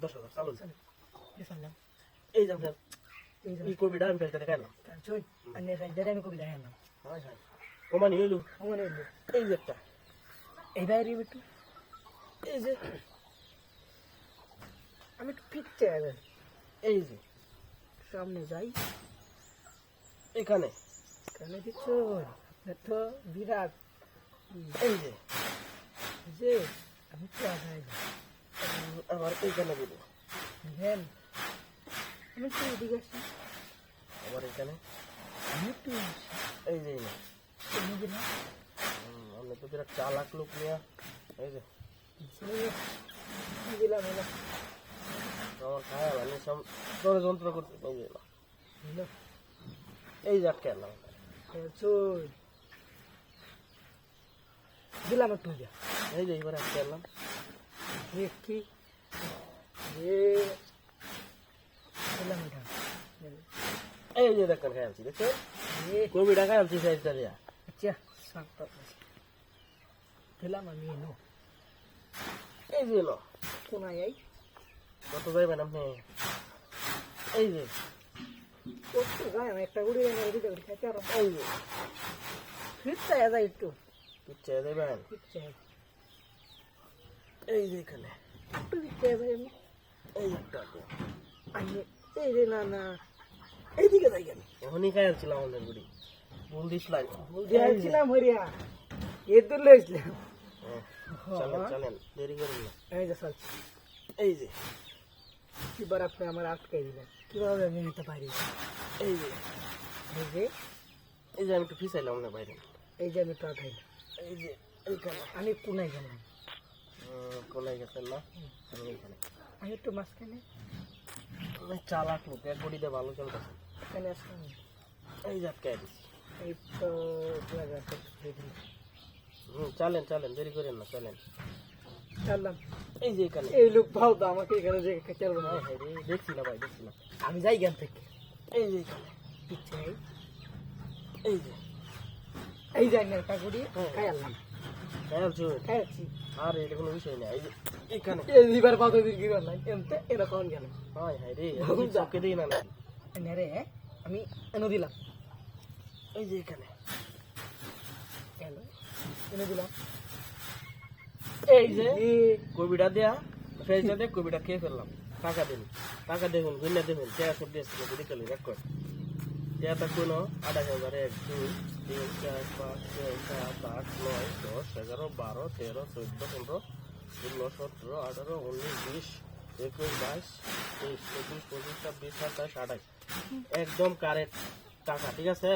10,000 চালু শুনলাম এই যে আপনার এই কবিটা আমি ফেলতে দেখাইলাম চল আর সাইডে আমি কবি দেখালাম হয় হয় ওমানি হইলো মনে হলো এই যে একটা এই বাইরে একটু এই যে আমি একটু ফিরতে হবে এই যে সামনে যাই এখানে কেন দিচ্ছ আপনার তো বিরাট এই যে যে আমি তো আগাই আবার এইখানে দিব দেখেন আমি তো এদিকে আসি আবার এখানে আমি একটু এই যে না তুমি যে না আমরা তো বিরাট চালাক লোক নিয়ে এই যে দিলাম এলাম আমার খায়াল আমি সব ষড়যন্ত্র করতে এই যে না হলো এই যে আটকে এলাম চল দিলাম একটু যা এই যে এবার আটকে এলাম দেখি যে দিলাম এটা এই যে দেখেন খায়ালছি দেখছো কবিটা খায়ালছি সাইজটা দিয়া আচ্ছা সাতটা দিলাম আমি এনো এই যে এলো কোনায় এই কত যাইবেন আপনি এই যে কত গায়ে আমি একটা গুড়ি এনে দিতে পারি খাইতে পারো এই যে ফিরতে যায় একটু পিচ্ছে যাইবেন ফিরতে এই যে এখানে একটু ফিরতে যায় আমি এই একটা আছে। আমি এই রে না না এইদিকে যাই আমি এখনই খায়ালছিলাম আমাদের গুড়ি ভুল দিছিলাম দিয়েছিলাম হরিয়া এ দূর লইছিলাম চলেন চলেন দেরি করুন না এই যে চলছে এই যে এবার আপনি আমার আটকাই দিলেন কিভাবে আমি নিতে পারি এই যে এই যে এই যে আমি একটু ফিসাইলাম না বাইরে এই যে আমি পাঠাই এই যে এইখানে আমি কোনায় গেলাম কোনায় গেছেন না আমি এইখানে আমি একটু মাঝখানে আমি চালাক লোক এক গুড়িতে ভালো চলতেছে এখানে আসলাম এই যে আটকে দিচ্ছি এই তো লাগাতে দিলাম চলেন চলেন দেরি করেন না চলেন চাললাম এই যে এখানে এই লোক ভাও তো আমাকে এখানে যে চলবো না হ্যাঁ রে দেখছি না ভাই দেখছি না আমি যাই জ্ঞান থেকে এই যে এখানে পিচ্ছে এই যে এই যাই না একটা গুড়ি খাই আনলাম খেয়ালছি খাইছি আর এটা কোনো বিষয় না এই যে এখানে এইবার কত দিন কি করলাম এমতে এরকম গেল হয় হ্যাঁ রে চাপকে দিই না নাকি রে আমি এনে দিলাম এই যে এখানে গেল এনে দিলাম এই যে কবিটা দেয়া ফ্রেজটা দিয়ে কবিটা খেয়ে ফেললাম টাকা দিন টাকা দেখুন গুন্না দেখুন চেয়ার সব দিয়ে যদি খেলি রেকর্ড চেয়ারটা কোনো 28,000 1 2 3 4 5 6 7 8 9 10 11 12 13 14 15 16 17 18 19 20 21 22 23 24 25 26 27 28 একদম কারেক্ট টাকা ঠিক আছে।